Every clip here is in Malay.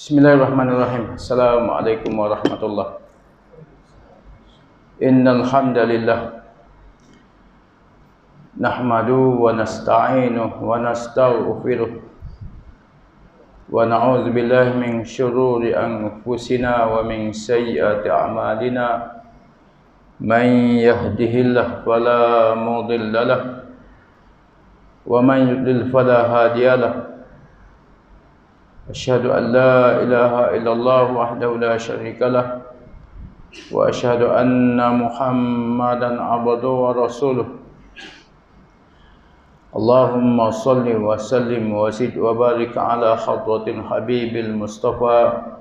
Bismillahirrahmanirrahim. Assalamualaikum warahmatullahi. Innal hamdalillah nahmaduhu wa nasta'inuhu wa nastaghfiruh wa na'udzu billahi min syururi anfusina wa min sayyiati a'malina. Man yahdihillahu fala mudilla lahu wa man yudlil fala hadiya lahu. Asyhadu an la ilaha illallah wahdahu la syarika lah wa asyhadu anna Muhammadan abduhu wa rasuluh. Allahumma salli wa sallim wa zid wa barik ala hadratil habibil mustafa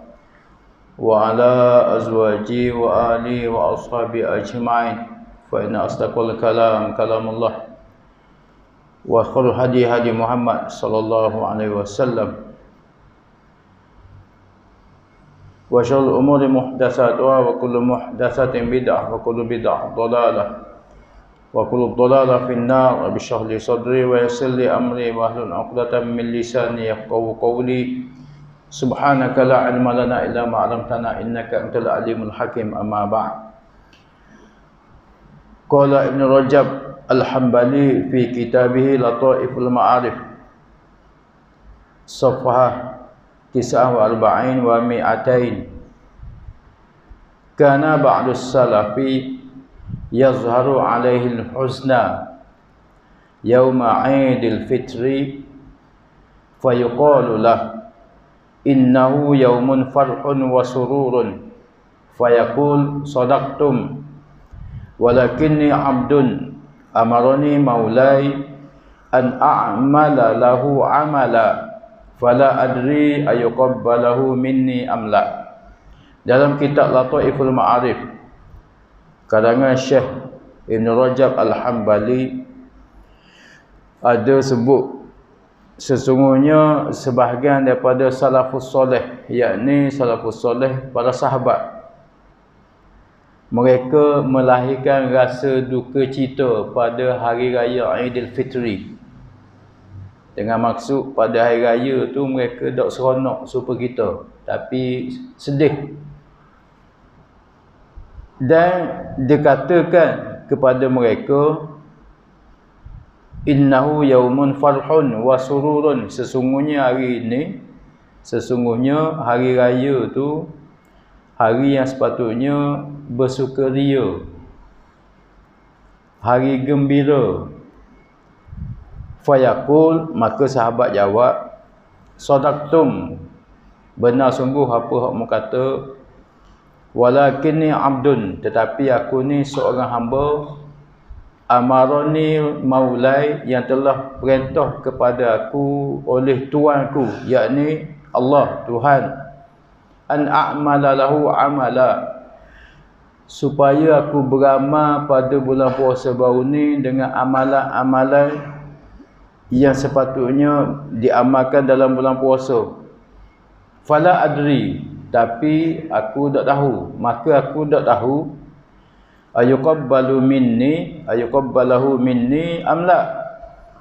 wa ala azwaji wa ali wa ashabi ajma'in. Fa inna asdaqal kalam kalamullah wa khairul hadi Muhammad sallallahu alaihi wasallam. Wa syarrul umuri muhdatsatuha wa kullu muhdatsatin bid'ah wa kullu bid'ah dhalalah wa kullu dhalalah fin nar. Rabbi shrah li sadri wa yassir li amri wa hlul 'uqdatam min lisani yafqahu qawli. Subhanaka la ilma lana illa ma 'allamtana innaka antal alimul hakim. Amma ba'd. Qala Ibn Rajab Al-Hanbali fi kitabih Lataiful Ma'arif Safhah 49 wa 200. Kana ba'du salafi yazharu alaihi al-huzna yawma 'idil fitri fayuqalu lahu innahu yawmun farhun wa sururun fayaqul sadaqtum walakinni 'abdun amarani maulai an a'mala lahu 'amala fala adri ayuqabbalahu minni amla. Dalam kitab Lataiful Ma'arif karangan Syekh Ibn Rajab Al-Hanbali ada sebut sesungguhnya sebahagian daripada salafus soleh, yakni salafus soleh para sahabat, mereka melahirkan rasa duka cita pada hari raya Aidil Fitri. Dengan maksud pada hari raya tu mereka tak seronok serupa kita, tapi sedih. Dan dikatakan kepada mereka, innahu yaumun farhun wa sururun, sesungguhnya hari ini, sesungguhnya hari raya tu hari yang sepatutnya bersukaria, hari gembira. Fayaqul, maka sahabat jawab, sadaqtum, benar sungguh apa hak mu kata, walakinni abdun, tetapi aku ni seorang hamba, amarani maulai, yang telah perintah kepada aku oleh tuanku, yakni Allah, Tuhan, an a'mala lahu amala, supaya aku beramal pada bulan puasa baru ni dengan amalan-amalan yang sepatutnya diamalkan dalam bulan puasa. Fala adri, tapi aku tak tahu, maka aku tak tahu, ayuqabbalu minni, ayuqabbalahu minni amla,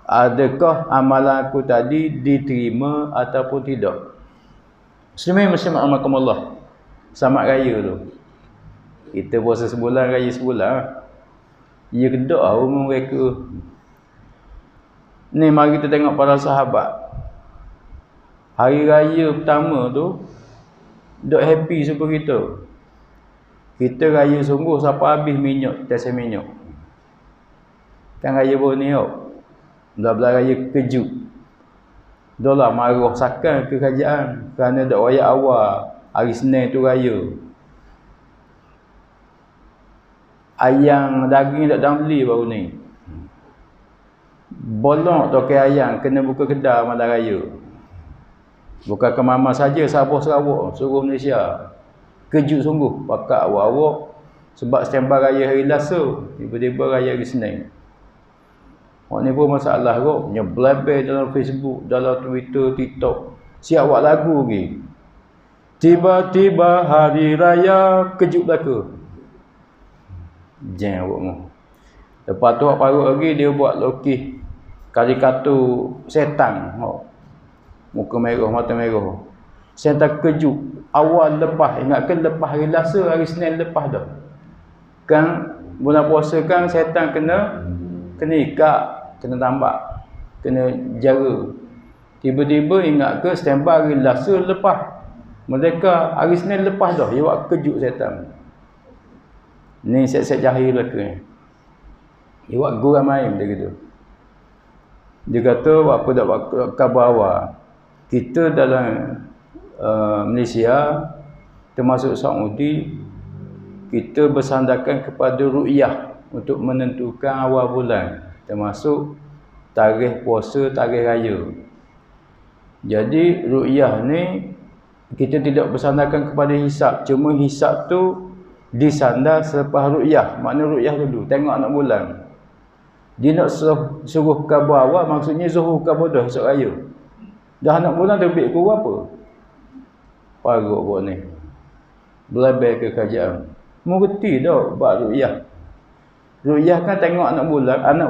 adakah amalan aku tadi diterima ataupun tidak. Muslimin amakumullah, selamat raya tu. Kita puasa sebulan, raya sebulan. Ya kedak umur mereka. Ni mari kita tengok para sahabat. Hari raya pertama tu dok happy seperti kita. Kita raya sungguh siapa habis minyak, tetes minyak. Kan raya baru ni belah-belah raya kejut. Dah lah marah sakan ke kerajaan kerana dak wayah awal hari Senin tu raya. Ayam daging tak dang beli baru ni. Bolong tokai ayam kena buka kedai malam raya. Bukan ke mama saja, Sabah Sarawak, seluruh Malaysia. Kejut sungguh pakak awak-awak sebab standby raya hari Selasa, tiba-tiba raya hari Senin. Ni pun masalah kot, nyeblaber dalam Facebook, dalam Twitter, TikTok. Siap buat lagu lagi. Tiba-tiba hari raya kejut belaka. Jangan awak mu. Lepas tu awak parut lagi dia buat lokis karikatur setan. Muka merah, mata merah. Saya terkejut. Awal lepas, ingatkan lepas hari Selasa, hari Senin lepas dah. Kan bulan puasa kan syaitan kena ikat, kena tambak, kena jara. Tiba-tiba ingat ke standby hari Selasa lepas. Mereka hari Senin lepas dah. Dia buat kejut syaitan. Ni set-set jahil belaka ni. Dia buat guram main dia gitu. Dia kata apa dak khabar awal. Kita dalam Malaysia termasuk Saudi, kita bersandarkan kepada ru'yah untuk menentukan awal bulan, termasuk tarikh puasa, tarikh raya. Jadi ru'yah ni kita tidak bersandarkan kepada hisab, cuma hisab tu disandar selepas ru'yah. Makna ru'yah dulu tengok anak bulan. Dia nak suruh khabar awal, maksudnya zuhur khabar dah esok raya. Dah anak bulan terbit pukul apa? Paruk buat ni. Belabai ke kerajaan. Mengerti dah buat ru'yah. Ru'yah kan tengok anak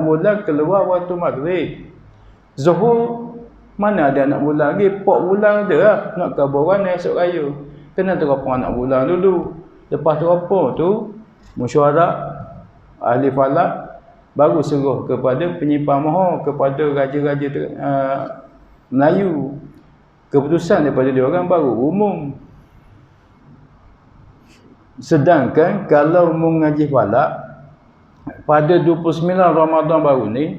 bulan keluar waktu maghrib. Zuhur mana ada anak bulan lagi? Pok bulan ada lah. Nak khabaran esok raya. Kena terapung anak bulan dulu. Lepas tu apa tu? Mesyuarat ahli falak baru suruh kepada penyimpan mohon, kepada raja-raja Melayu. Keputusan daripada dia orang baru umum. Sedangkan kalau mengaji falak pada 29 Ramadan baru ni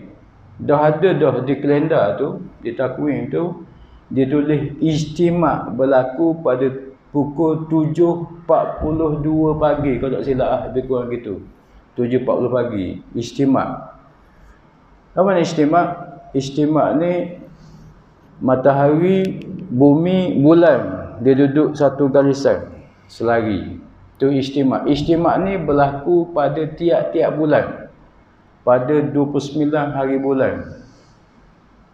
dah ada dah di kalender tu, di takwim tu dia tulis ijtima' berlaku pada pukul 7.42 pagi kalau tak silap lah, lebih kurang gitu. 7.40 pagi ijtima'. Apa ni ijtima'? Ijtima' ni matahari, bumi, bulan dia duduk satu garisan selari. Tu ijtima'. Ijtima' ni berlaku pada tiap-tiap bulan. Pada 29 hari bulan.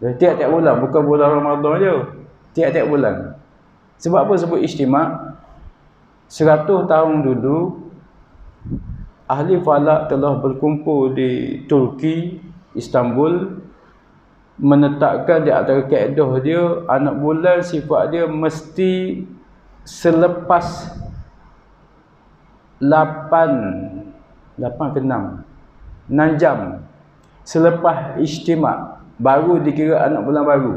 Tiap-tiap bulan, bukan bulan Ramadan je. Tiap-tiap bulan. Sebab apa sebut ijtima'? 100 tahun dulu ahli falak telah berkumpul di Turki, Istanbul, menetapkan di antara kaedah dia anak bulan sifat dia mesti selepas 8 ke 6 jam selepas ijtima' baru dikira anak bulan baru.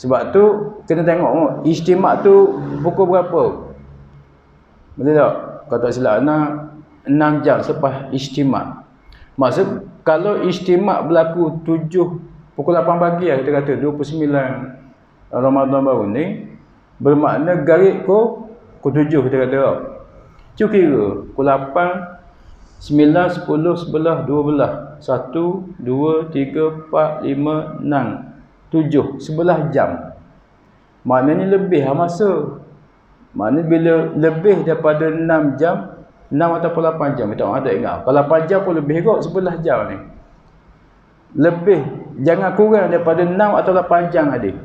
Sebab tu kena tengok ijtima' tu pukul berapa. Betul tak? Kalau tak silap 6 jam selepas ijtima'. Maksud kalau ijtima' berlaku pukul 8 pagi lah, kita kata 29 Ramadan baru ni, bermakna garik pukul 7 kita kata. Cuba kira pukul 8, 9, 10, 11, 12, 1, 2, 3, 4, 5, 6, 7, 11 jam. Maknanya lebih masa. Maknanya bila lebih daripada 6 jam, 6 ataupun 8 jam, kita tak ingat. Kalau 8 jam pun lebih kot, 11 jam ni. Lebih, jangan kurang daripada 6 atau 8 jam adik.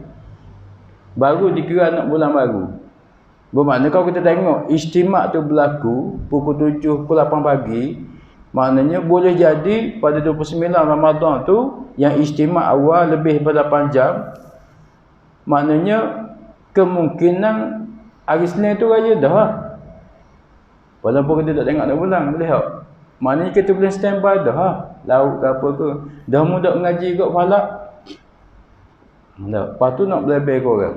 Baru dikira anak bulan baru. Bermakna kalau kita tengok ijtima' tu berlaku pukul 7, pukul 8 pagi, maknanya boleh jadi pada 29 Ramadan tu yang ijtima' awal lebih daripada 8 jam. Maknanya kemungkinan hari Senin tu raya dah lah. Walaupun kita tak tengok anak bulan, boleh tak? Maknanya kita boleh standby dah lah. Laut ke apa ke. Dah mudah mengaji kot falak. Lepas tu nak belajar korang.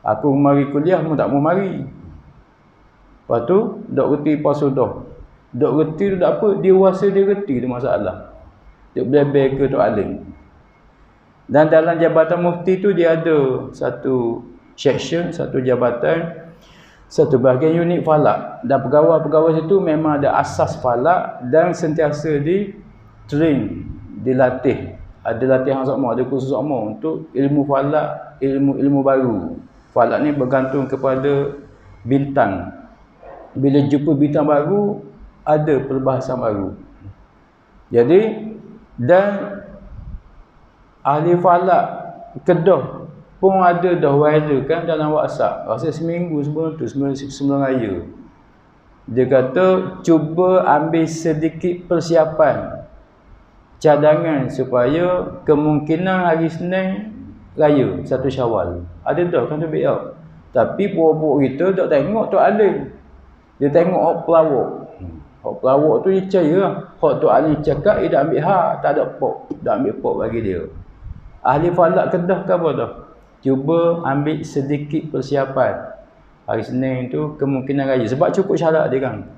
Aku mari kuliah pun tak mau mari. Lepas tu dok reti puasa dah. Dok reti tu tak apa, dia rasa dia reti tu masalah. Dok belajar ke Tok Alim. Dan dalam jabatan mufti tu dia ada satu section, satu jabatan, satu bahagian unit falak. Dan pegawai-pegawai situ memang ada asas falak dan sentiasa di train, dilatih. Ada latihan sama, ada kursus sama untuk ilmu falak, ilmu baru. Falak ni bergantung kepada bintang. Bila jumpa bintang baru, ada perbahasan baru. Jadi, dan ahli falak Kedah pun ada dah viral kan dalam WhatsApp. Rasa seminggu sebelum tu, sebelum raya. Dia kata, cuba ambil sedikit persiapan, cadangan supaya kemungkinan hari Senin raya 1 Syawal. Ada dah kan tu biar. Tapi puak-puak kita tak tengok Tok Alim. Dia tengok hak pelawak. Hak pelawak tu dia percaya lah. Hak Tok Alim cakap dia dah ambil hak, tak ada pok. Dah ambil pok bagi dia. Ahli falak Kedah ke apa dah? Cuba ambil sedikit persiapan. Hari Senin tu kemungkinan raya. Sebab cukup syarat dia kan.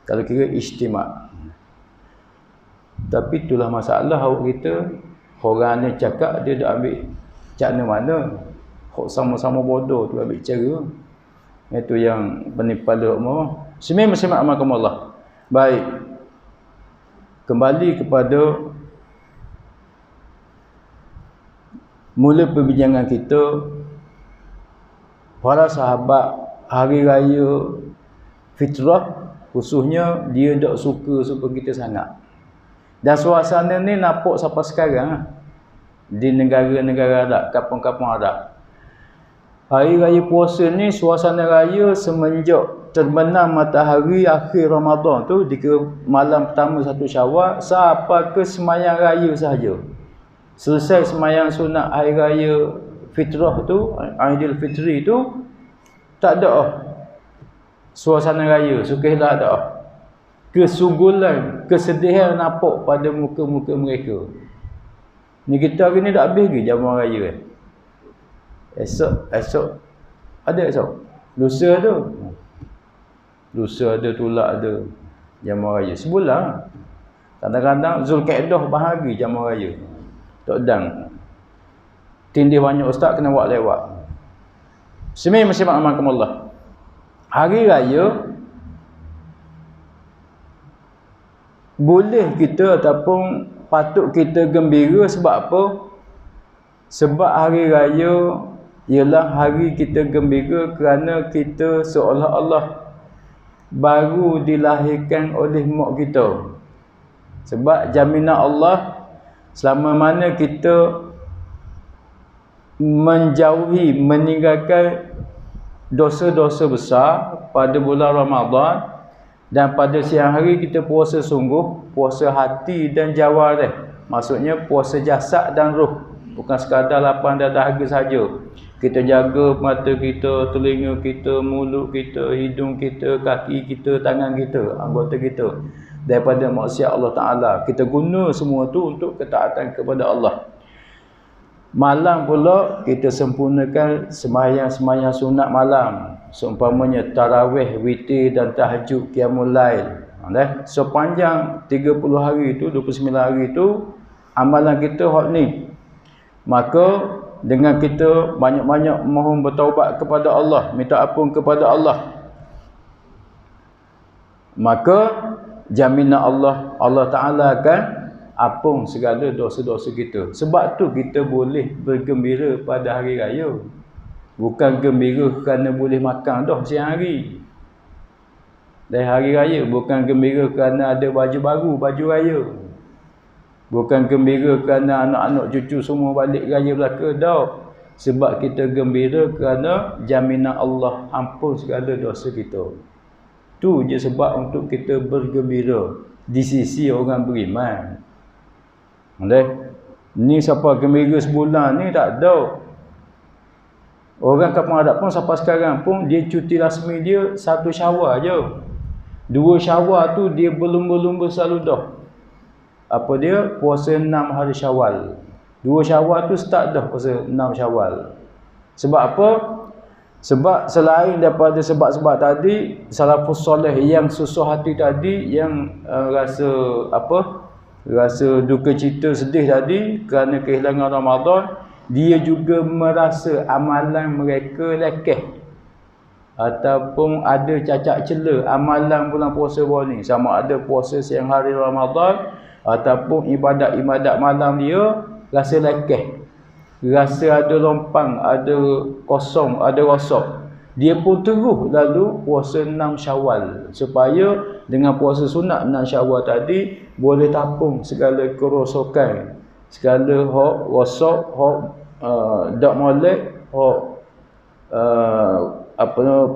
Kalau kira istimak. Tapi itulah masalah awak kita. Orang ni cakap dia dah ambil cakna mana. Hak sama-sama bodoh tu ambil cara. Itu yang penipada umur. Semai-semai amalkan Allah. Baik. Kembali kepada mula perbincangan kita. Para sahabat hari raya fitrah khususnya dia tak suka kita sangat. Dan suasana ni nampak sampai sekarang di negara-negara Arab, kampung-kampung Arab. Hari raya puasa ni suasana raya semenjak terbenam matahari akhir Ramadan tu di malam pertama 1 Syawal sampai ke semayang raya sahaja. Selesai semayang sunat hari raya fitrah tu, Aidilfitri tu, tak ada suasana raya, sukihlah tak ada. Kesugulan, kesedihan nampak pada muka-muka mereka. Ni kita hari ni dah habis ke jamuan raya. Esok ada esok. Lusa ada, tulak ada jamuan raya. Sebulan. Kadang-kadang Zulkaidah bahagi jamuan raya. Tak dang. Tindih banyak ustaz kena buat lewat. Semai masih amalkan Allah. Hari raya boleh kita ataupun patut kita gembira sebab apa? Sebab hari raya ialah hari kita gembira kerana kita seolah-olah baru dilahirkan oleh mak kita. Sebab jaminan Allah selama mana kita menjauhi, meninggalkan dosa-dosa besar pada bulan Ramadan dan pada siang hari kita puasa sungguh, puasa hati dan jawarih. Maksudnya puasa jasad dan roh, bukan sekadar lapang dan dahaga saja. Kita jaga mata kita, telinga kita, mulut kita, hidung kita, kaki kita, tangan kita, anggota kita daripada maksiat Allah Ta'ala. Kita guna semua tu untuk ketaatan kepada Allah. Malam pula kita sempurnakan sembahyang-sembahyang sunat malam. Seumpamanya tarawih, witir dan tahajud, qiyamul lail. Sepanjang 30 hari itu, 29 hari itu, amalan kita hak ni. Maka dengan kita banyak-banyak mohon bertaubat kepada Allah, minta ampun kepada Allah, maka jaminan Allah Ta'ala akan ampun segala dosa-dosa kita. Sebab tu kita boleh bergembira pada hari raya. Bukan gembira kerana boleh makan dah siang hari. Dari hari raya. Bukan gembira kerana ada baju baru, baju raya. Bukan gembira kerana anak-anak cucu semua balik raya belaka dah. Sebab kita gembira kerana jaminan Allah ampun segala dosa kita. Tu je sebab untuk kita bergembira di sisi orang beriman. Ni siapa gembira sebulan ni tak ada. Orang kampung Arab pun sampai sekarang pun dia cuti rasmi dia 1 Syawal je. 2 Syawal tu dia berlumba-lumba selalu dah. Apa dia? Puasa 6 hari Syawal. 2 Syawal tu start dah puasa 6 Syawal. Sebab apa? Sebab selain daripada sebab-sebab tadi, salafus soleh yang susah hati tadi, yang rasa apa? Rasa duka cita sedih tadi kerana kehilangan Ramadan, dia juga merasa amalan mereka lekeh ataupun ada cacat cela amalan bulan puasa baru ni, sama ada puasa siang hari Ramadan ataupun ibadat-ibadat malam dia rasa lekeh, rasa ada lompang, ada kosong, ada rosak. Dia pun terus lalu puasa 6 Syawal supaya dengan puasa sunat 6 Syawal tadi boleh tapung segala kerosakan, segala hak rosak, hak dak molek, hak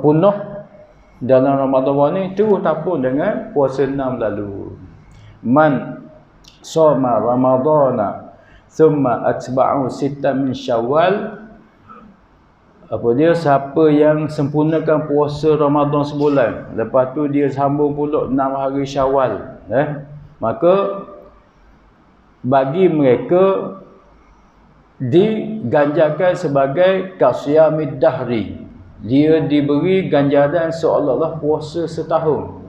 punah dalam Ramadan ni terus tapung dengan puasa 6 lalu. Man shoma ramadana thumma atba'u 6 min Syawal apa dia, siapa yang sempurnakan puasa Ramadan sebulan, lepas tu dia sambung pula 6 hari Syawal, maka bagi mereka diganjarkan sebagai kasyamid dahri. Dia diberi ganjaran seolah-olah puasa setahun.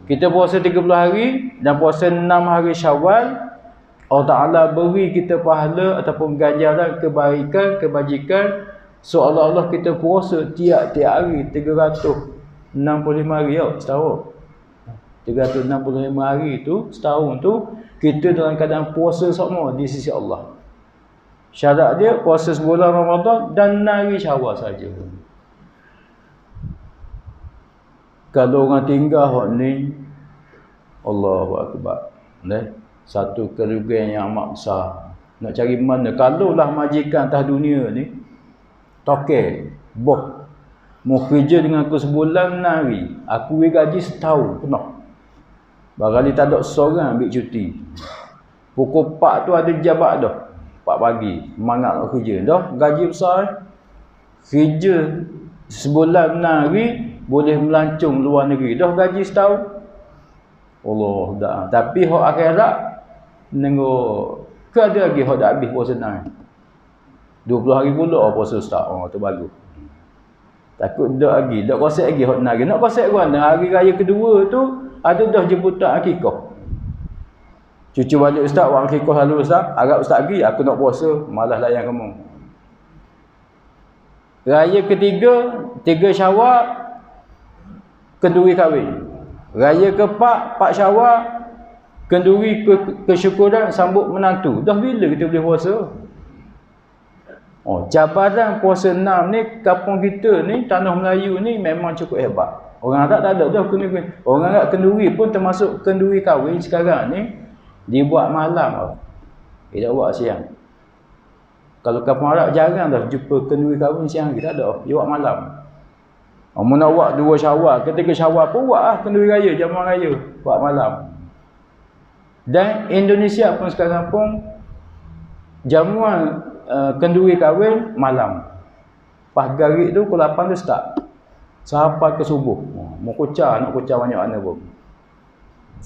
Kita puasa 30 hari dan puasa 6 hari Syawal, Allah Ta'ala beri kita pahala ataupun ganjaran kebaikan, kebajikan seolah-olah kita puasa tiap-tiap hari 365 hari setahun. 365 hari tu setahun tu kita dalam keadaan puasa semua di sisi Allah. Syarat dia puasa sebulan Ramadan dan hari Syawal saja. Kalau orang tinggal hak ni, Allahu Akbar, satu kerugian yang amat besar. Nak cari mana? Kalaulah majikan atas dunia ni tokel, boh, mau kerja dengan aku sebulan hari, aku beri gaji setahun penuh. Barangkali tak ada seorang ambil cuti. Pukul 4 tu ada jabat dah. 4 pagi, semangat nak kerja. Dah, gaji besar. Kerja sebulan hari, boleh melancong luar negeri. Dah gaji setahun. Allah dah. Tapi hak akhirat, nengok, ke ada lagi hak dah habis puasa senang. 20 hari pula puasa start. Oh, tu bagus. Takut dah lagi. Tak kosek lagi hak nak lagi. Nak kosek kan? Hari raya kedua tu, ada dah jemputan akikah. Cucu balik ustaz, orang akikah lalu ustaz, harap ustaz pergi, aku nak puasa, malas layan kamu. Raya ketiga, 3 Syawal, kenduri kahwin. Raya keempat, 4 Syawal, kenduri kesyukuran sambut menantu. Dah bila kita boleh puasa? Oh, cabaran puasa 6 ni, kampung kita ni, tanah Melayu ni memang cukup hebat. Orang Arab tak ada dah kenduri. Orang Arab kenduri pun termasuk kenduri kahwin sekarang ni dibuat malam. Dia tak buat siang. Kalau kampung Arab jarang dah jumpa kenduri kahwin siang lagi, tak ada. Dia buat malam. Mau nak buat 2 Syawal, ketika Syawal pun buat lah kenduri raya, jamuan raya, buat malam. Dan Indonesia pun sekarang pun jamuan kenduri kahwin malam. Pagi tu pukul 8 tu start. Sampai ke subuh. Mau kucar, nak kucar banyak mana pun.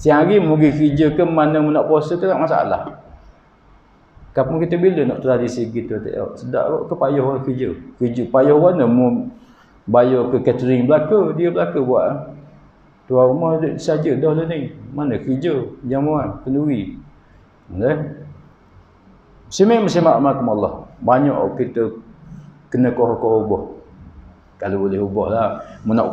Siang hari mau pergi kerja ke mana nak puasa ke tak masalah. Kampung kita bila nak tradisi gitu tak? Sedap ke payah orang kerja. Kerja payah mana mau bayar ke catering belaka, dia belaka buat. Tuan rumah saja dah lah ni. Mana kerja, jamuan, kenduri. Muslimin Allah. Banyak kita kena koh-koh ubah. Kalau boleh ubah lah. Mau nak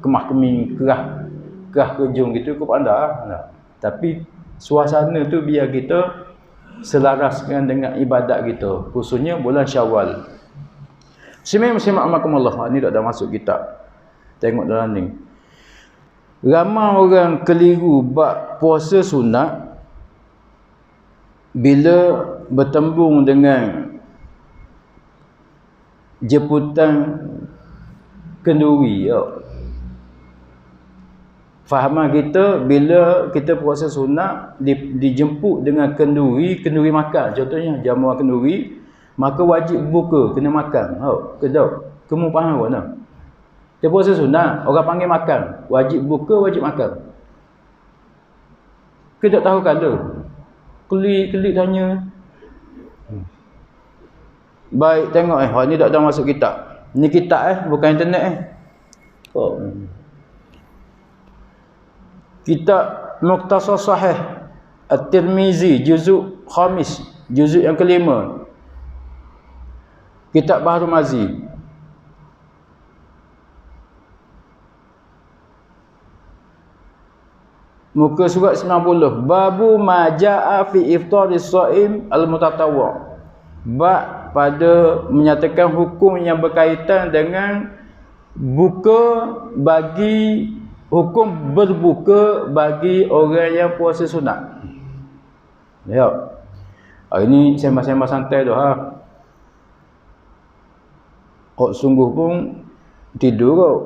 kemah keming kerah kejung gitu, aku pandai lah. Tapi suasana tu biar kita selaraskan dengan ibadat kita, khususnya bulan Syawal. Muslimin Allah, ni tak ada masuk kitab. Tengok dalam ni. Ramai orang keliru bab puasa sunat bila bertembung dengan jemputan kenduri. Fahaman kita bila kita puasa sunat dijemput dengan kenduri makan. Contohnya jamuan kenduri, maka wajib buka, kena makan. Kedok. Kamu faham mana? Kita puasa sunat, orang panggil makan. Wajib buka, wajib makan. Kita tak tahu kalau. Klik tanya. Baik, tengok ni tak ada masuk kitab. Ni kitab bukan internet Kitab Mukhtasar Sahih At-Tirmizi, juzuk khamis, juzuk yang kelima. Kitab Bahrul Mazi. Muka surat 90. Babu ma jaa fi iftaris shaim al-mutatawwi'. Bab pada menyatakan hukum yang berkaitan dengan hukum berbuka bagi orang yang puasa sunat. Lihat. Hari ni sembah-sembah santai dah. Kok sungguh pun tidur kok.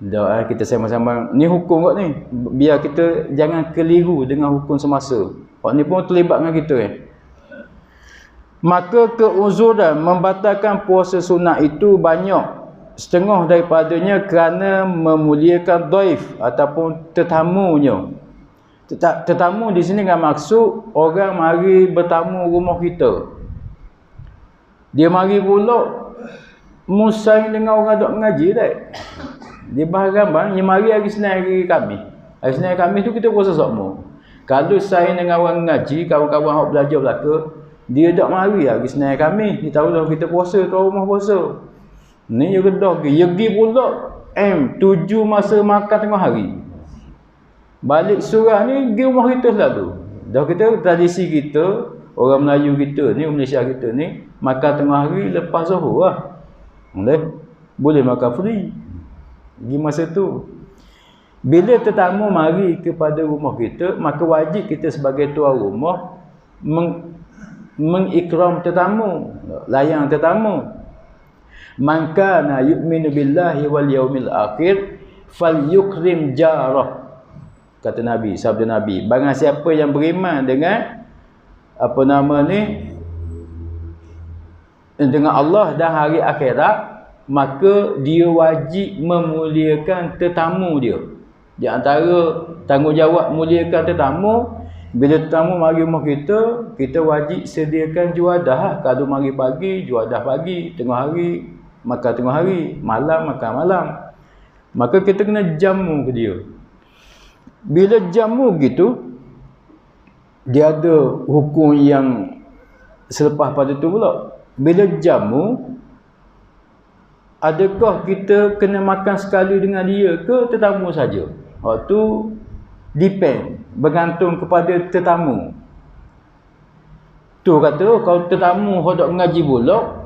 Dah kita sembah-sembah. Ni hukum kok ni. Biar kita jangan keliru dengan hukum semasa. Kok ni pun terlibat dengan kita Maka keuzuran membatalkan puasa sunat itu banyak. Setengah daripadanya kerana memuliakan dhaif ataupun tetamunya. Tetamu di sini kan maksud orang mari bertamu rumah kita. Dia mari pula musaing dengan orang dok mengaji dah. Dia bahkan bang, dia mari hari Senin hari Khamis. Hari Senin Khamis tu kita puasa sokmo. Kalau saya dengan orang mengaji, kawan-kawan hok belajar belaka, dia tak mari hari Senin Khamis. Dia tahu dah kita puasa, tuan rumah puasa. Ni dia kedah pergi. Dia pergi pula 7 masa makan tengah hari. Balik surah ni pergi rumah kita selalu. Dah kita tradisi kita, orang Melayu kita ni, Malaysia kita ni, makan tengah hari lepas zuhur lah. Boleh makan free. Pergi masa tu. Bila tetamu mari kepada rumah kita, maka wajib kita sebagai tuan rumah mengikram tetamu, layan tetamu. Man kana yu'minu billahi wal yaumil akhir falyukrim jarah. Kata Nabi, sabda Nabi, barang siapa yang beriman dengan apa nama ni, dengan Allah dan hari akhirat, maka dia wajib memuliakan tetamu dia. Di antara tanggungjawab muliakan tetamu, bila tetamu mari rumah kita, kita wajib sediakan juadah. Kalau mari pagi, juadah pagi, tengah hari makan tengah hari, malam makan malam. Maka kita kena jamu ke dia. Bila jamu gitu, dia ada hukum yang selepas pada tu pula. Bila jamu, adakah kita kena makan sekali dengan dia ke tetamu saja? Waktu depend, bergantung kepada tetamu. Tu kata, kalau tetamu hendak mengaji pula,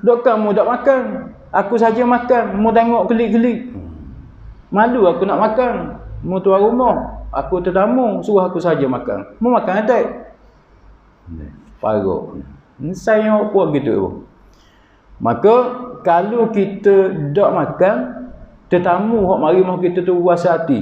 dok kamu tak makan, aku saja makan, mu tengok kelik-kelik. Malu aku nak makan. Mu tuan rumah, aku tetamu, suruh aku saja makan. Mu makan tak? Paruk. Saya buat gitu. Maka kalau kita tak makan, tetamu hok mari rumah kita tu puas hati,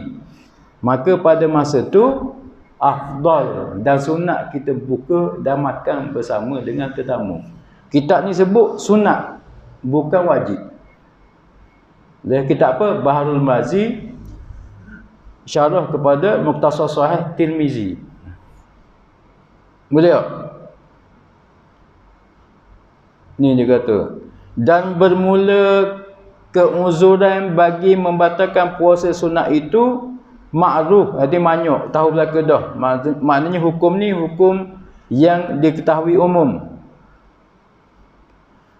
maka pada masa tu afdal dan sunat kita buka dan makan bersama dengan tetamu. Kitab ni sebut sunat, bukan wajib. Dan kitab apa? Baharul Mazi, syarah kepada Mukhtasar Sahih Tirmizi. Boleh tak? Ni dia kata, dan bermula keuzuran bagi membatalkan puasa sunat itu ma'ruf, arti banyak, tahu belaka dah. Maknanya hukum ni hukum yang diketahui umum.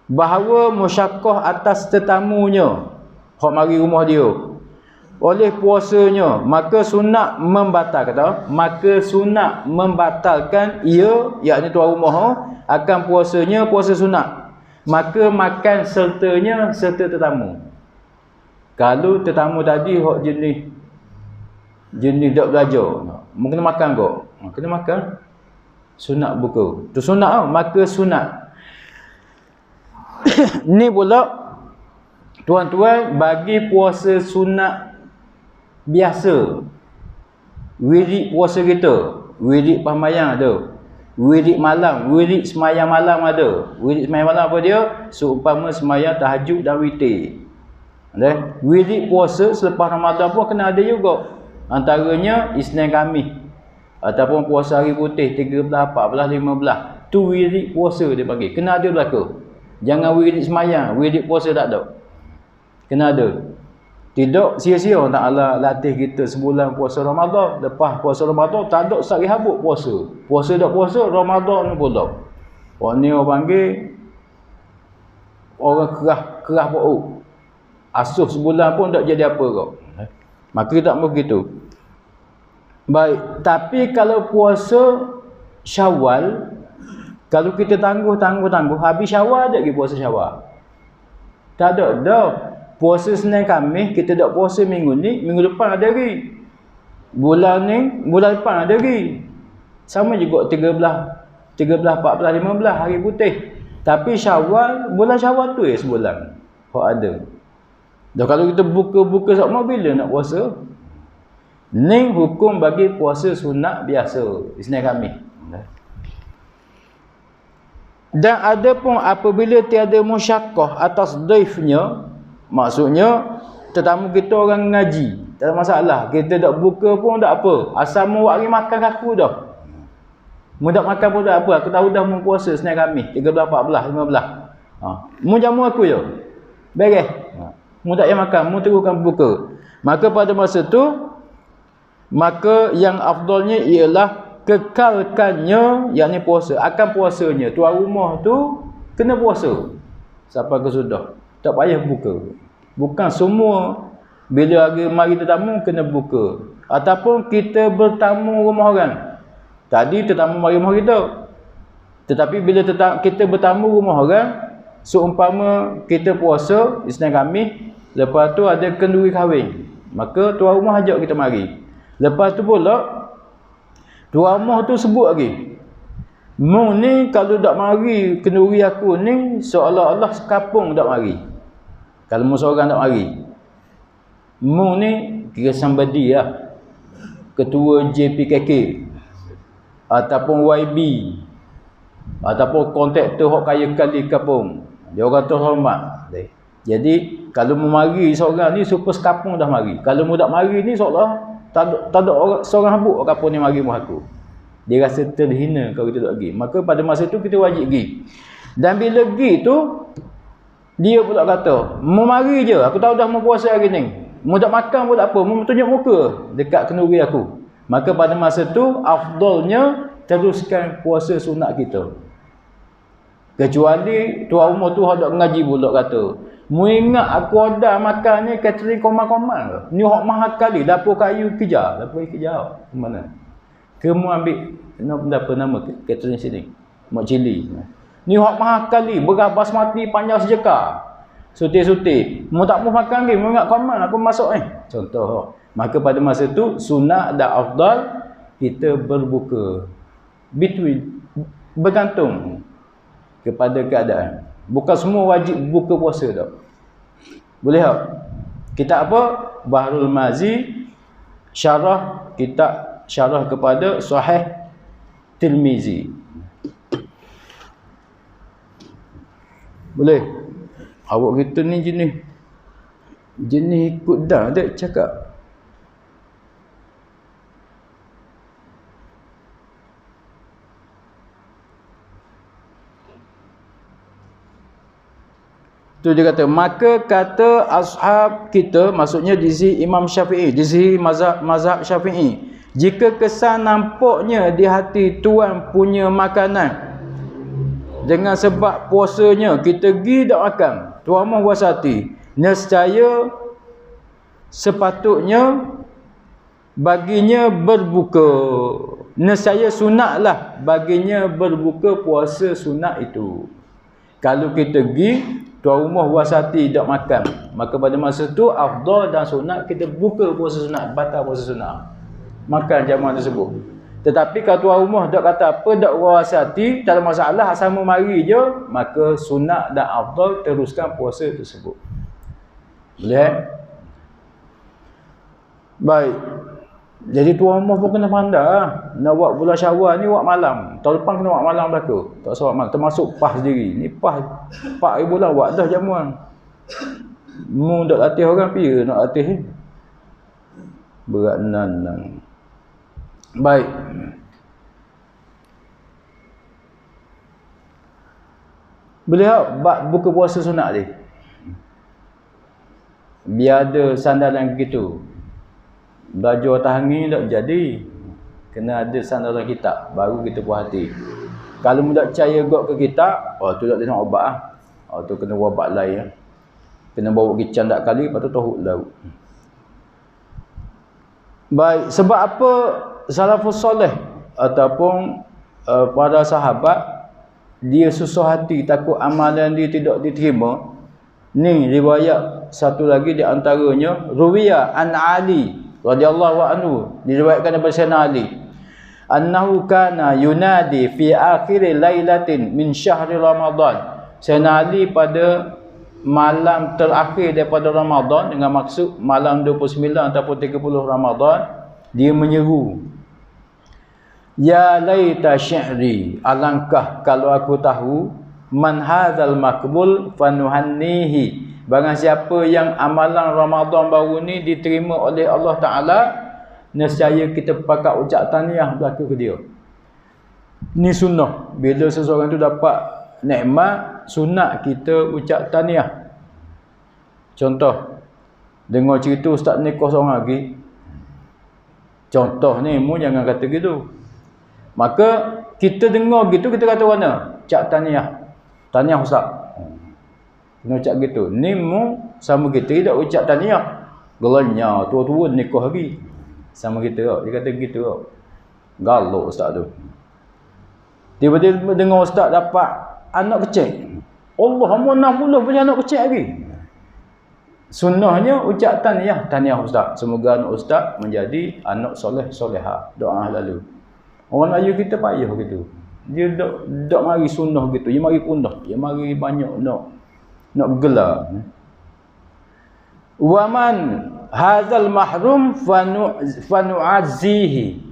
Bahawa musyaqqah atas tetamunya, hok mari rumah dia, oleh puasanya, maka sunat membatalkan, maka sunat membatalkan ia, yakni tuan rumah akan puasanya, puasa sunat. Maka makan sertanya serta tetamu. Kalau tetamu tadi hok jenis dak belajar, mungkin makan kok. Kena makan. Sunat buka. Tu sunat maka sunat. Ni pula tuan-tuan bagi puasa sunat biasa. Wirid puasa kita, wirid pembayang ada. Wirid malam, wirid semayang malam ada. Wirid semayang malam apa dia? Seumpama semayang tahajud dan witir. Wirid puasa selepas Ramadan pun kena ada juga. Antaranya Isnin Khamis ataupun puasa hari putih 13, 14, 15. Tu wirid puasa dia panggil. Kena ada belaka. Jangan wirid semayang, wirid puasa tak ada. Kena ada. Tidak sia-sia Allah Ta'ala latih kita sebulan puasa Ramadan. Lepas puasa Ramadan tak ada sehari habuk puasa. Puasa tak puasa, Ramadan pula. Orang ni orang panggil orang kerah perut. Asuh sebulan pun tak jadi apa kau. Maka tak begitu. Baik, tapi kalau puasa Syawal, kalau kita tangguh, habis Syawal tak pergi puasa Syawal. Tak ada dah. Puasa Senin Khamis, kita tak puasa minggu ni, minggu depan ada lagi. Bulan ni, bulan depan ada lagi. Sama juga 13, 14, 15 hari putih. Tapi Syawal, bulan Syawal tu sebulan. Kok ada. Dah kalau kita buka-buka sama bila nak puasa? Ni hukum bagi puasa sunat biasa, Senin Khamis. Dan ada pun apabila tiada musyaqqah atas dhaifnya, maksudnya tetamu kita orang ngaji, tak ada masalah, kita tak buka pun tak apa, asal mu hari makan aku dah. Mu tak makan pun tak apa, aku tahu dah mu puasa Senin Khamis 13, 14, 15. Mu jamu aku je. Beres. Mu tak payah makan, mu teruskan buka. Maka pada masa tu, maka yang afdalnya ialah kekalkannya, yakni puasa, akan puasanya. Tuan rumah tu kena puasa sampai ke sudah. Tak payah buka. Bukan semua bila hari mari tetamu kena buka. Ataupun kita bertamu rumah orang. Tadi tetamu mari rumah kita. Tetapi bila kita bertamu rumah orang, seumpama kita puasa Isnin Khamis, lepas tu ada kenduri kahwin, maka tuan rumah ajak kita mari. Lepas tu pula tuan rumah tu sebut lagi, mu ni kalau tak mari kenduri aku ni seolah-olah sekapung tak mari. Kalau mu seorang tak mari, mu ni kira somebody lah, ketua JPKK ataupun YB ataupun kontraktor hok kaya kali kampung, dia orang terhormat. Jadi kalau mu mari seorang ni supaya sekapung dah mari. Kalau mu tak mari ni seolah tak ada orang seorang habuk kampung ni mari rumah aku. Dia rasa terhina kalau kita tak pergi. Maka pada masa tu kita wajib pergi. Dan bila pergi tu, dia pula kata, mu mari je, aku tahu dah mu puasa hari ni. Mu tak makan pun tak apa, mu tunjuk muka dekat kenduri aku. Maka pada masa tu, afdalnya teruskan puasa sunat kita. Kecuali tuan rumah tu hendak ngaji pula kata, mu ingat aku ada makan ni catering koma-koma. Ni hok mahal kali, dapur kayu kejar. Dapur kayu kejar. Mana? Kamu ambil apa nama catering sini? Mak cili. Ni hok mahal kali, beras basmati panjang sejekar. Sutir-sutir. Mu tak mau makan lagi, mu ingat koma aku masuk ni. Contoh. Maka pada masa tu sunat dan afdal kita berbuka. Between, bergantung kepada keadaan. Bukan semua wajib buka puasa tak. Boleh tak? Kitab apa? Bahrul Mazi, syarah kitab syarah kepada Sahih Tirmizi. Boleh? Awak kita ni jenis ikut dah dek cakap. Tu dia kata, maka kata ashab kita, maksudnya di sisi Imam Syafi'i, di sisi mazhab Syafi'i, jika kesan nampaknya di hati tuan punya makanan dengan sebab puasanya kita pergi tak makan, tuan mahu puas hati, nescaya sepatutnya baginya berbuka. Nescaya sunatlah baginya berbuka puasa sunat itu. Kalau kita pergi tuan rumah puas hati tak makan, maka pada masa tu afdal dan sunat kita buka puasa sunat, batal puasa sunat, makan jamuan tersebut. Tetapi kalau tuan rumah tak kata apa, tak puas hati, tak ada masalah, asal mari je, maka sunat dan afdal teruskan puasa tersebut. Boleh? Baik. Jadi tuan rumah pun kena pandai. Nak buat bulan Syawal ni buat malam. Tahun depan kena buat malam belaka. Tak usah buat malam. Termasuk PAS sendiri. Ni PAS 4 bulan buat dah jamuan. Mu nak latih orang pia nak latih. Berat nan. Baik. Boleh tak buka puasa sunat ni? Biar ada sandaran gitu. Baju atas angin tak jadi. Kena ada sandaran kitab, baru kita puas hati. Kalau tak percaya gok ke kitab, tu tak tengok obat ah. Tu kena ubat lain ah. Kena bawa kicam tak kali, lepas tu tohuk laut. Baik, sebab apa salafus soleh ataupun para sahabat dia susah hati takut amalan dia tidak diterima. Ni riwayat satu lagi di antaranya ruwiya an Ali radhiyallahu anhu, diriwayatkan daripada Sayyidina Ali, annahu kana yunadi fi akhir lailatin min syahri Ramadan. Sayyidina Ali pada malam terakhir daripada Ramadan, dengan maksud malam 29 ataupun 30 Ramadan, dia menyeru, ya laita syi'ri, alangkah kalau aku tahu man hadzal maqbul fanuhannihi. Barang siapa yang amalan Ramadan baru ni diterima oleh Allah Taala, nescaya kita pakat ucap tahniah berlaku ke dia. Ni sunnah. Bila seseorang tu dapat nikmat, sunat kita ucap tahniah. Contoh, dengar cerita ustaz nikah seorang lagi. Contoh ni, mu jangan kata gitu. Maka kita dengar gitu, kita kata mana? Ucap tahniah. Tahniah ustaz. Kena ucap gitu. Ni mu sama kita tidak ucap tahniah. Gelanya tua-tua nikah lagi. Sama kita. Dia kata gitu. Galak ustaz tu. Tiba-tiba dengar ustaz dapat anak kecil. Allah, umur 60 punya anak kecil lagi. Sunnahnya ucap tahniah. Tahniah ustaz. Semoga anak ustaz menjadi anak soleh soleha. Doa lalu. Orang Melayu kita payah gitu. Dia dok mari sunnah gitu. Dia mari punah. Dia mari banyak nak gelar. Wa man hadzal mahrum fanu'azzihi.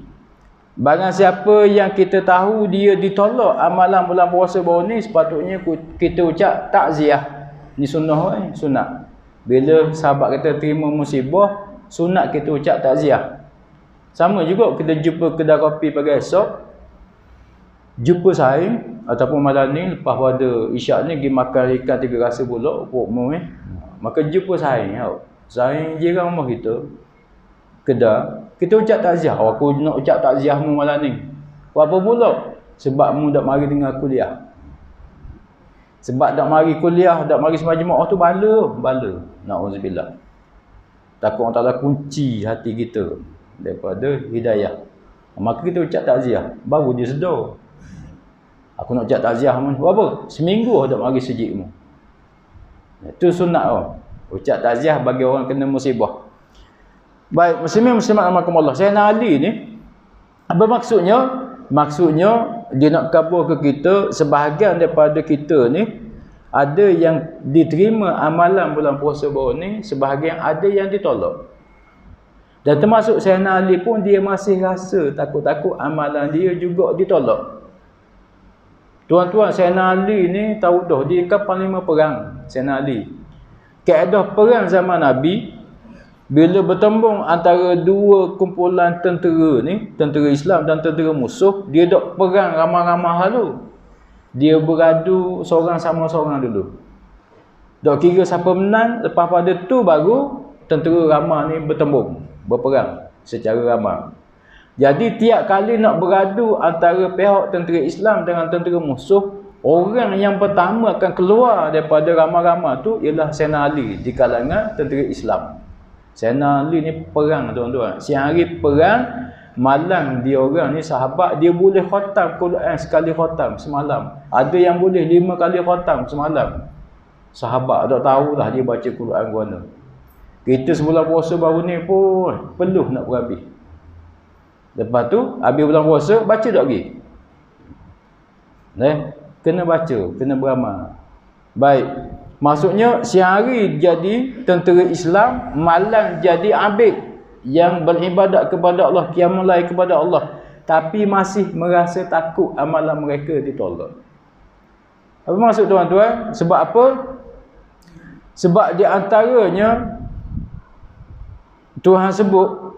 Barang siapa yang kita tahu dia ditolak amalan bulan puasa baru ni, sepatutnya kita ucap takziah. Ni sunnah sunat. Bila sahabat kita terima musibah, sunat kita ucap takziah. Sama juga kita jumpa kedai kopi pagi esok, jumpa saing ataupun malam ni lepas pada isyak ni pergi makan ikan 3 rasa pula pokmu maka jumpa saing tau. Saing jiran rumah kita kedai, kita ucap takziah. Aku nak ucap takziah mu malam ni. Apa pula? Sebab mu dak mari dengar kuliah. Sebab dak mari kuliah, dak mari sembahyang Jumaat tu bala. Nauzubillah. Takut Allah Taala kunci hati kita daripada hidayah. Maka kita ucap takziah, baru dia sedar. Aku nak ucap takziah mu. Apa? Seminggu dak mari sejikmu. Itu sunat oh. Ucap takziah bagi orang kena musibah. Baik, muslimin muslimat rahimakumullah. Sayyidina Ali ni apa maksudnya? Maksudnya dia nak kabur ke kita sebahagian daripada kita ni ada yang diterima amalan bulan puasa baru ni, sebahagian ada yang ditolak. Dan termasuk Sayyidina Ali pun dia masih rasa takut-takut amalan dia juga ditolak. Tuan-tuan, Sayyidina Ali ni tahu dah dia kan panglima perang. Sayyidina Ali, kaedah perang zaman Nabi, bila bertembung antara dua kumpulan tentera ni, tentera Islam dan tentera musuh, dia dok perang ramah-ramah dulu. Dia beradu seorang sama seorang dulu. Dok kira siapa menang, lepas pada tu baru tentera ramah ni bertembung, berperang secara ramah. Jadi tiap kali nak beradu antara pihak tentera Islam dengan tentera musuh, orang yang pertama akan keluar daripada ramah-ramah tu ialah Sayyidina Ali di kalangan tentera Islam. Sayyidina Ali ni perang tuan-tuan. Siang hari perang, malam dia orang ni sahabat, dia boleh khatam Quran sekali khatam semalam. Ada yang boleh 5 kali khatam semalam. Sahabat tak tahulah dia baca Quran ke mana. Kita sebulan puasa baru ni pun peluh nak berhabis. Lepas tu habis bulan puasa baca tak lagi. Kena baca, kena beramal. Baik. Maksudnya siang hari jadi tentera Islam, malam jadi abid yang beribadat kepada Allah, qiyamul lail kepada Allah, tapi masih merasa takut amalan mereka ditolak. Apa maksud tuan-tuan? Sebab apa? Sebab di antaranya Tuhan sebut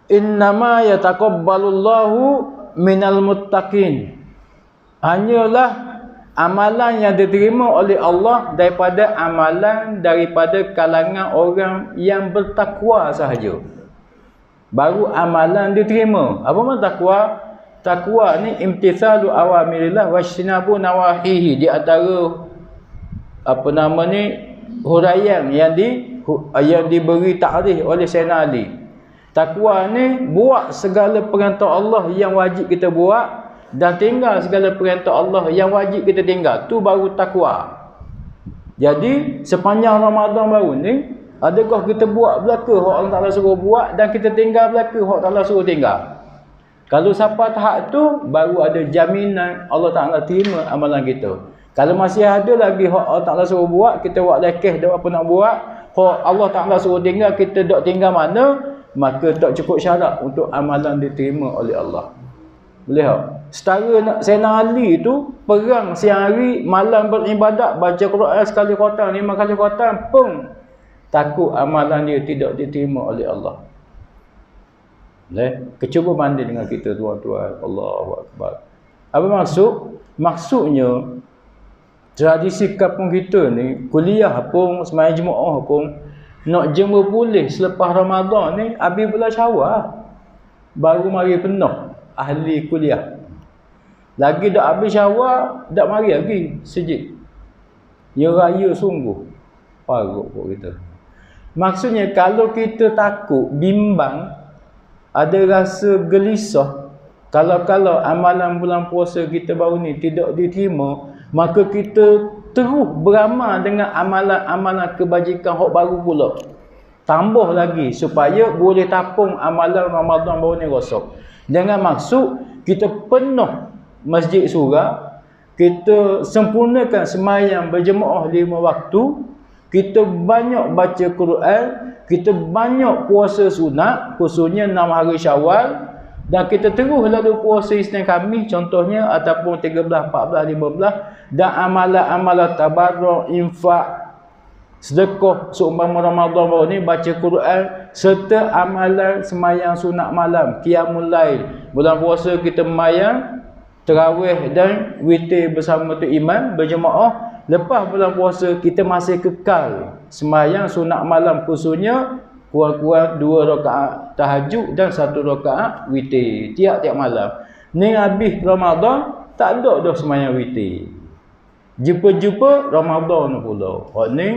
innama yataqabbalullahu minal muttaqin. Hanyalah amalan yang diterima oleh Allah daripada kalangan orang yang bertakwa sahaja. Baru amalan diterima. Apa maksud takwa? Takwa ni imtithalu awamirillah wajtinabu nawahihi. Di antara huraian yang diberi takrif oleh Sayyidina Ali. Takwa ni buat segala perintah Allah yang wajib kita buat dan tinggal segala perintah Allah yang wajib kita tinggal. Tu baru takwa. Jadi sepanjang Ramadan baru ni, adakah kita buat belaka hak Allah Taala suruh buat dan kita tinggal belaka hak Allah suruh tinggal? Kalau sampai tahap tu, baru ada jaminan Allah Taala terima amalan kita. Kalau masih ada lagi hak Allah Taala suruh buat, kita buat lekeh dak apa nak buat, hak Allah Taala suruh tinggal, kita dak tinggal mana, maka tak cukup syarat untuk amalan diterima oleh Allah. Boleh tak? Setara Sayyidina Ali tu perang siang hari, malam beribadat, baca Quran sekali khotam, 5 kali khotam pun takut amalan dia tidak diterima oleh Allah. Boleh? Cuba banding dengan kita tuan-tuan. Allahu Akbar. Apa maksud? Maksudnya tradisi kampung kita ni, kuliah pun, sembahyang Jumaat pun, nak jemur pulih selepas Ramadan ni habis bulan Syawal. Baru mari penuh ahli kuliah. Lagi dak habis Syawal, dak mari lagi sejid. Ya raya sungguh. Paruk pun kita. Maksudnya kalau kita takut, bimbang, ada rasa gelisah, kalau amalan bulan puasa kita baru ni tidak diterima, maka kita terus beramal dengan amalan-amalan kebajikan hak baru pula. Tambah lagi supaya boleh tapung amalan Ramadan baru ni rosak. Dengan maksud kita penuh masjid surau, kita sempurnakan sembahyang berjemaah 5 waktu, kita banyak baca Quran, kita banyak puasa sunat, khususnya 6 hari Syawal, dan kita terus lalu puasa Isnin Khamis contohnya, ataupun 13, 14, 15, dan amalan-amalan tabarruk, infak, sedekah seumpama Ramadan baru ni, baca Quran, serta amalan sembahyang sunat malam, qiyamul lail. Bulan puasa kita sembahyang tarawih dan witir bersama tu imam berjemaah. Lepas bulan puasa kita masih kekal sembahyang sunat malam, khususnya kurang-kurang 2 rakaat tahajud dan 1 rakaat witir tiap-tiap malam. Ni habis Ramadan tak ada dah sembahyang witir. Jumpa-jumpa Ramadan pula. Hak ni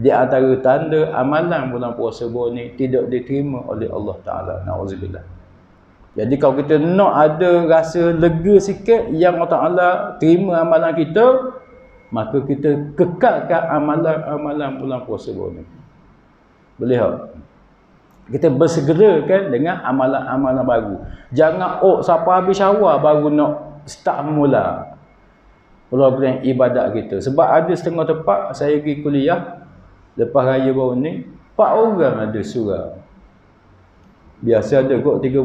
di antara tanda amalan bulan puasa baru ni tidak diterima oleh Allah Taala. Nauzubillah. Jadi kalau kita nak ada rasa lega sikit yang Allah Taala terima amalan kita, maka kita kekalkan amalan-amalan bulan puasa baru ni. Boleh tak? Kita bersegerakan dengan amalan-amalan baru. Jangan siapa habis Syawal baru nak start mula program ibadat kita. Sebab ada setengah tempat saya pergi kuliah lepas raya baru ni, 4 orang ada surau. Biasa ada kot 30.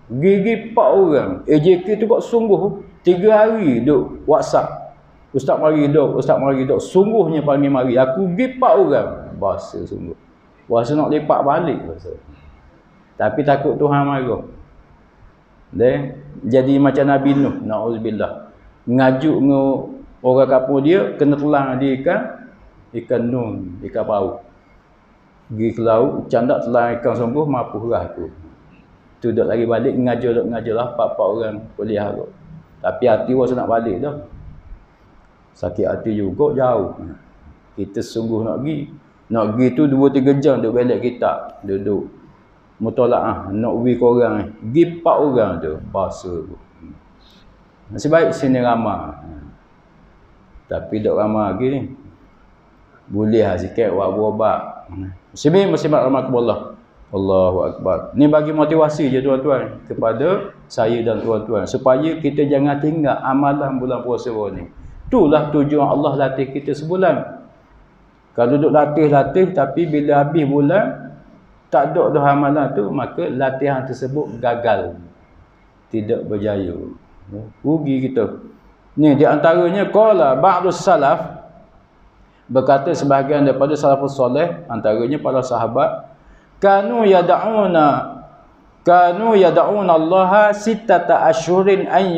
Gigi 4 orang. AJK tu kot sungguh 3 hari duk WhatsApp. Ustaz mari duk, Ustaz mari duk. Sungguhnya panggil mari. Aku pergi 4 orang. Bahasa sungguh. Bahasa nak lepak balik bahasa. Tapi takut Tuhan marah. Jadi macam Nabi Nuh, na'udzubillah. Ngajuk dengan orang kampung dia, kena telang dia ikan nun, ikan pauk. Pergi ke laut, candak telang ikan sungguh, mapuhlah tu. Tu duduk lagi balik, ngajar lah 4 orang kuliah tu. Tapi hati rasa nak balik dah. Sakit hati juga, jauh. Kita sungguh nak pergi. Nak pergi tu 2-3 jam duduk balik kitab. Duduk mutalaah, nak pergi korang ni. Pergi 4 orang tu, bahasa tu. Nasib baik sini ramah. Tapi duduk ramah lagi ni. Boleh lah sikit buat berobat. Muslimat rahmatullah. Allahu Akbar. Ni bagi motivasi je tuan-tuan kepada saya dan tuan-tuan, supaya kita jangan tinggal amalan bulan puasa baru ni. Itulah tujuan Allah latih kita sebulan. Kalau duduk latih tapi bila habis bulan tak ada dah amalan tu, maka latihan tersebut gagal. Tidak berjaya. Rugi kita. Ni di antaranya qala ba'dus salaf, berkata sebahagian daripada salafus soleh, antaranya para sahabat, kanu yad'una Allah sittata asyhurin an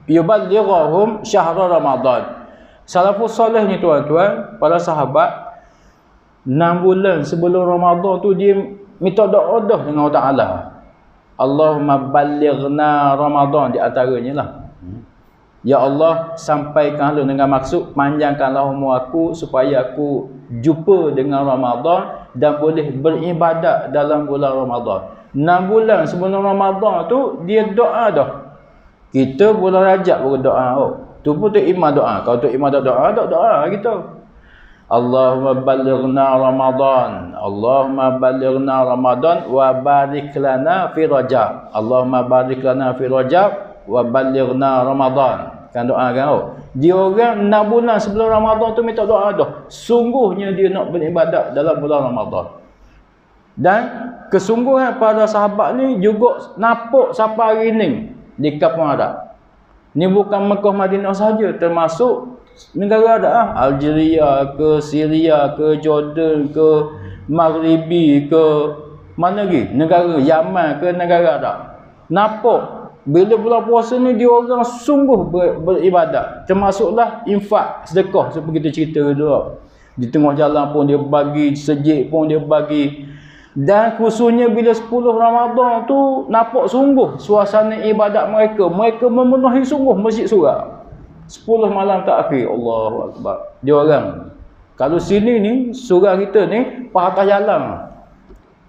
yuballighahum syahr Ramadan. Salafus soleh ni tuan-tuan, para sahabat, 6 bulan sebelum Ramadan tu dia minta doa dengan Allah Taala. Allahumma ballighna Ramadan, di antaranya lah. Ya Allah, sampaikanlah dengan maksud panjangkanlah umur aku supaya aku jumpa dengan Ramadan dan boleh beribadat dalam bulan Ramadan. 6 bulan sebelum Ramadan tu dia doa dah. Kita bulan Rajab baru doa. Tu pun tu imam doa. Kalau tu imam doa kita. Allahumma ballighna Ramadan. Allahumma ballighna Ramadan wa barik lana fi Rajab. Allahumma barik lana fi Rajab wa ballighna Ramadan. Kan doa kan? Dia orang 6 bulan sebelum Ramadan tu minta doa dah. Sungguhnya dia nak beribadat dalam bulan Ramadan. Dan kesungguhan para sahabat ni juga nampak sampai hari ni. di kampung Arab. Ni bukan Mekah Madinah saja, termasuk negara Arab, Algeria ke, Syria ke, Jordan ke, Maghribi ke, mana lagi? Negara Yaman ke, negara Arab. Nampak bila bulan puasa ni dia orang sungguh beribadat. Termasuklah infak, sedekah seperti kita cerita dulu. Di tengah jalan pun dia bagi, sejik pun dia bagi. Dan khususnya bila 10 Ramadan tu nampak sungguh suasana ibadat mereka. Mereka memenuhi sungguh masjid Surau. 10 malam terakhir. Allahu Akbar. Dia orang. Kalau sini ni, surau kita ni, patah jalan.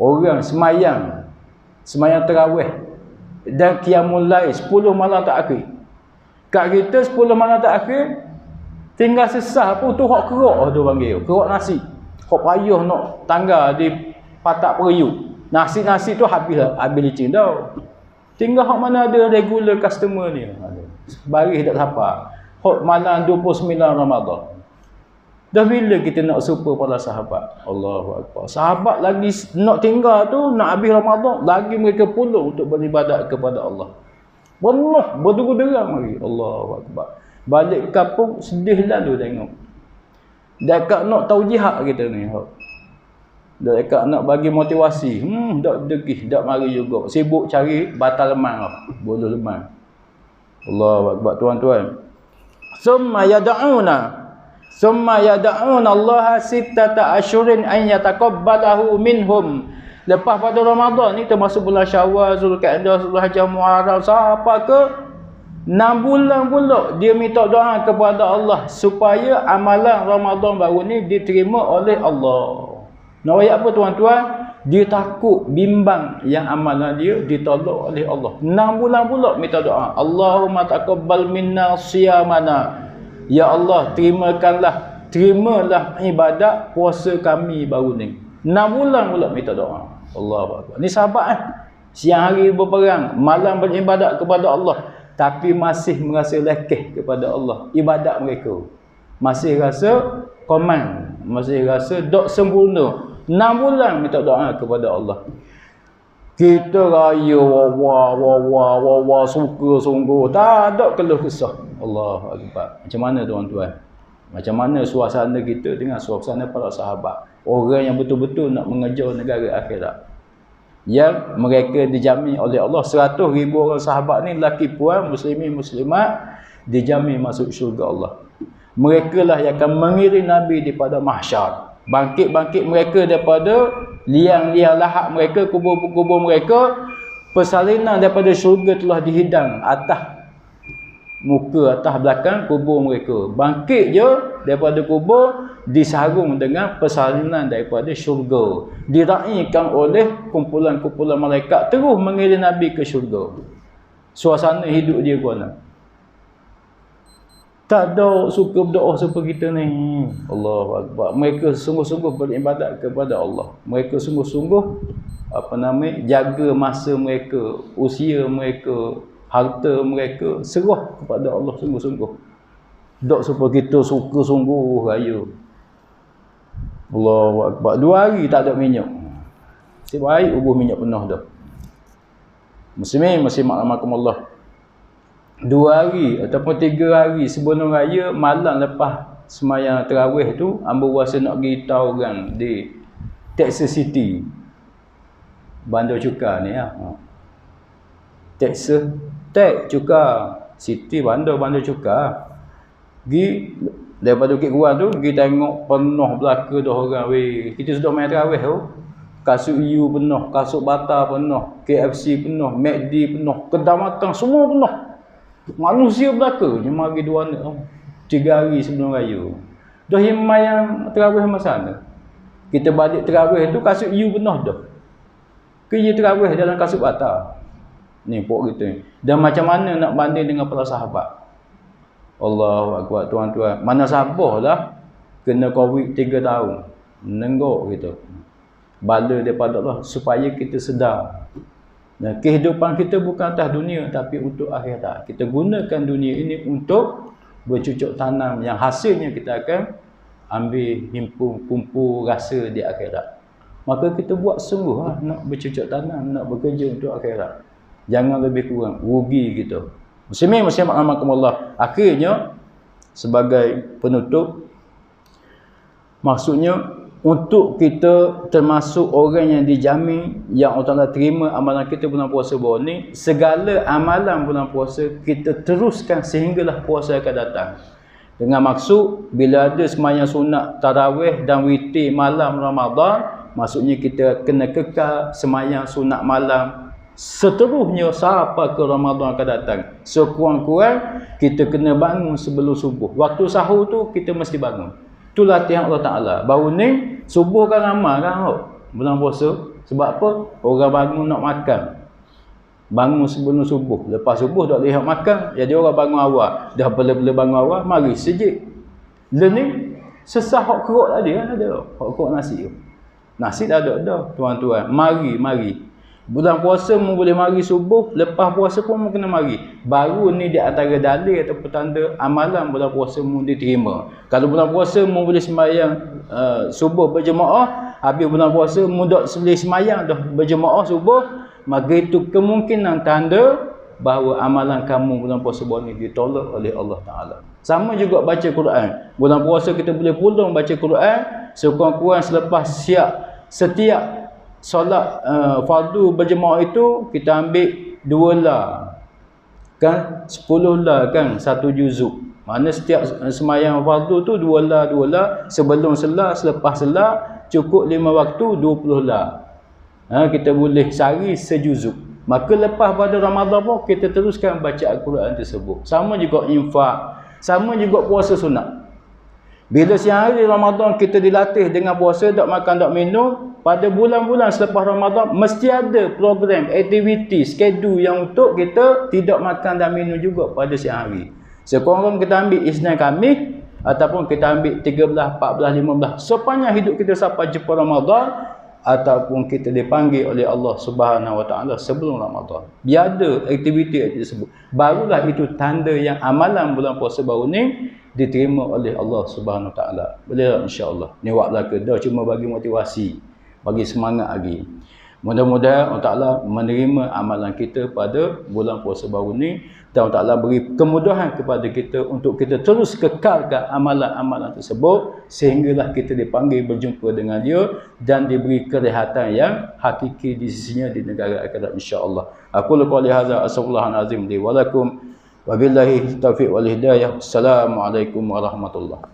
Orang semayang. Semayang tarawih. Dan qiyamul lail 10 malam terakhir. Kat kita 10 malam terakhir, tinggal sesah pun tu hok kerok tu panggil. Kerok nasi. Hok payah nak tangga di patak periuk. Nasi-nasi tu habis licin tau. Tinggal hok mana ada regular customer ni. Baris tak siapa. Hok malam 29 Ramadan. Dah bila kita nak serupa para sahabat? Allahu Akbar. Sahabat lagi nak tinggal tu, nak habis Ramadan, lagi mereka puluh untuk beribadat kepada Allah. Penuh, berderang lagi. Allahu Akbar. Balik kampung, sedih lalu tengok. Dekat nak tahu jihad kita ni. Dekat nak bagi motivasi. Tak degih, tak mari juga. Sibuk cari batal lemang lah. Buluh lemang. Allahu Akbar, tuan-tuan. Summa yada'una Allah sittata asyurin an yataqabbalahu minhum. Lepas pada Ramadan ni termasuk bulan Syawal, Zulkaidah, Zulhijjah, Muharram, siapa ke 6 bulan pula dia minta doa kepada Allah supaya amalan Ramadan baru ni diterima oleh Allah. Nak ayat apa tuan-tuan? Dia takut bimbang yang amalan dia ditolak oleh Allah. 6 bulan pula minta doa. Allahumma taqabbal minna siyamana. Ya Allah, terimalah ibadat puasa kami baru ni. 6 bulan pula minta doa. Allahu Akbar. Ni sahabat siang hari berperang, malam beribadat kepada Allah, tapi masih merasa lekeh kepada Allah. Ibadat mereka masih rasa koman, masih rasa dok sempurna. 6 bulan minta doa kepada Allah. Kita raya wah suka sungguh, tak ada keluh kesah. Allahu Akbar. Macam mana tuan-tuan? Macam mana suasana kita dengan suasana para sahabat? Orang yang betul-betul nak mengejar negara akhirat. Yang mereka dijamin oleh Allah 100,000 orang sahabat ni, lelaki puan, muslimin muslimat, dijamin masuk syurga Allah. Mereka lah yang akan mengiring Nabi daripada mahsyar. Bangkit-bangkit mereka daripada liang-liang lahat mereka, kubur-kubur mereka. Persalinan daripada syurga telah dihidang atas muka, atas belakang kubur mereka. Bangkit je daripada kubur, disarung dengan persalinan daripada syurga. Diraikan oleh kumpulan-kumpulan malaikat, terus mengiring Nabi ke syurga. Suasana hidup dia kuala. Tak ada suka berdoa seperti kita ni. Allahu Akbar. Mereka sungguh-sungguh beribadat kepada Allah. Mereka sungguh-sungguh jaga masa mereka, usia mereka, harta mereka, serah kepada Allah sungguh-sungguh. Tak seperti kita suka sungguh raya. Allahu Akbar. 2 hari tak ada minyak. Setiap hari ubah minyak penuh dah. Muslimin Allah. 2 hari ataupun 3 hari sebelum raya, malam lepas semayang tarawih tu, hamba rasa nak beritahu orang di Texas City, Bandar Cuka ni lah. Texas Cuka City, Bandar Cuka. Pergi daripada Bukit Kuang tu, pergi tengok penuh belaka dah orang. Kita sudah main tarawih tu, kasut EU penuh, kasut Bata penuh, KFC penuh, McD penuh, kedai makan semua penuh. Manusia belaka je mari 2 anak 3 hari sebelum raya. Dah yang tarawih masa sana. Kita balik tarawih tu kasut EU penuh dah. Kerja tarawih dalam kasut Bata. Ni pok kita ni. Dan macam mana nak banding dengan para sahabat? Allahu Akbar tuan-tuan. Mana sabarlah kena Covid 3 tahun. Nenggok kita. Bala daripada Allah supaya kita sedar. Dan kehidupan kita bukan atas dunia tapi untuk akhirat. Kita gunakan dunia ini untuk bercucuk tanam yang hasilnya kita akan ambil himpun kumpul rasa di akhirat. Maka kita buat sungguh nak bercucuk tanam, nak bekerja untuk akhirat. Jangan lebih kurang. Rugi kita. Muslimin rahimakumullah. Akhirnya, sebagai penutup, maksudnya, untuk kita termasuk orang yang dijamin, yang Allah Ta'ala terima amalan kita bulan puasa baru ni, segala amalan bulan puasa kita teruskan sehinggalah puasa akan datang. Dengan maksud, bila ada sembahyang sunat tarawih dan witir malam Ramadan, maksudnya kita kena kekal sembahyang sunat malam seterusnya sampai ke Ramadan akan datang. Sekurang-kurang kita kena bangun sebelum subuh. Waktu sahur tu kita mesti bangun. Tu latihan Allah Ta'ala. Baru ni subuh kan ramai kan bulan puasa. Sebab apa? Orang bangun nak makan. Bangun sebelum subuh. Lepas subuh tak lihat makan. Jadi orang bangun awal. Dah bela-bela bangun awal, mari sejik. Learning sesah hok keruk tadi kan ada. Hok keruk nasi tu. Nasi dah ada dah tuan-tuan. Mari. Bulan puasa mu boleh mari subuh, lepas puasa pun mu kena mari. Baru ni di antara dalil atau petanda amalan bulan puasa mu diterima. Kalau bulan puasa mu boleh sembahyang subuh berjemaah, habis bulan puasa mu dak boleh sembahyang dah berjemaah subuh, maka itu kemungkinan tanda bahawa amalan kamu bulan puasa baru ni ditolak oleh Allah Ta'ala. Sama juga baca Quran. Bulan puasa kita boleh pulang baca Quran, sekurang-kurang selepas setiap solat fardu berjemaah itu kita ambil 2 lah kan, 10 lah kan, 1 juzuk. Mana setiap sembahyang fardu tu 2 lah sebelum selah, selepas selah, cukup 5 waktu 20 lah. Kita boleh sehari sejuzuk. Maka lepas pada Ramadan pun kita teruskan baca Al-Quran tersebut. Sama juga infak, sama juga puasa sunat. Bila siang hari Ramadan kita dilatih dengan puasa, tak makan, tak minum, pada bulan-bulan selepas Ramadan mesti ada program, aktiviti, skedul yang untuk kita tidak makan dan minum juga pada siang hari. Sekurang-kurang kita ambil Isnin Khamis ataupun kita ambil 13, 14, 15 sepanjang hidup kita sampai jumpa Ramadan, ataupun kita dipanggil oleh Allah Subhanahu Wa Taala sebelum Ramadan. Biar ada aktiviti tersebut. Barulah itu tanda yang amalan bulan puasa baru ni diterima oleh Allah Subhanahu Wa Taala. Boleh insya-Allah. Ni wak belaka dah cuma bagi motivasi, bagi semangat lagi. Mudah-mudahan Allah Ta'ala menerima amalan kita pada bulan puasa baru ni, dan Allah Ta'ala beri kemudahan kepada kita untuk kita terus kekalkan amalan-amalan tersebut sehinggalah kita dipanggil berjumpa dengan dia dan diberi kerehatan yang hakiki di sisinya di negara akhirat insya-Allah. Aku qouli hadza astaghfirullahal azim li wa lakum wa billahi taufiq wal hidayah. Assalamualaikum warahmatullahi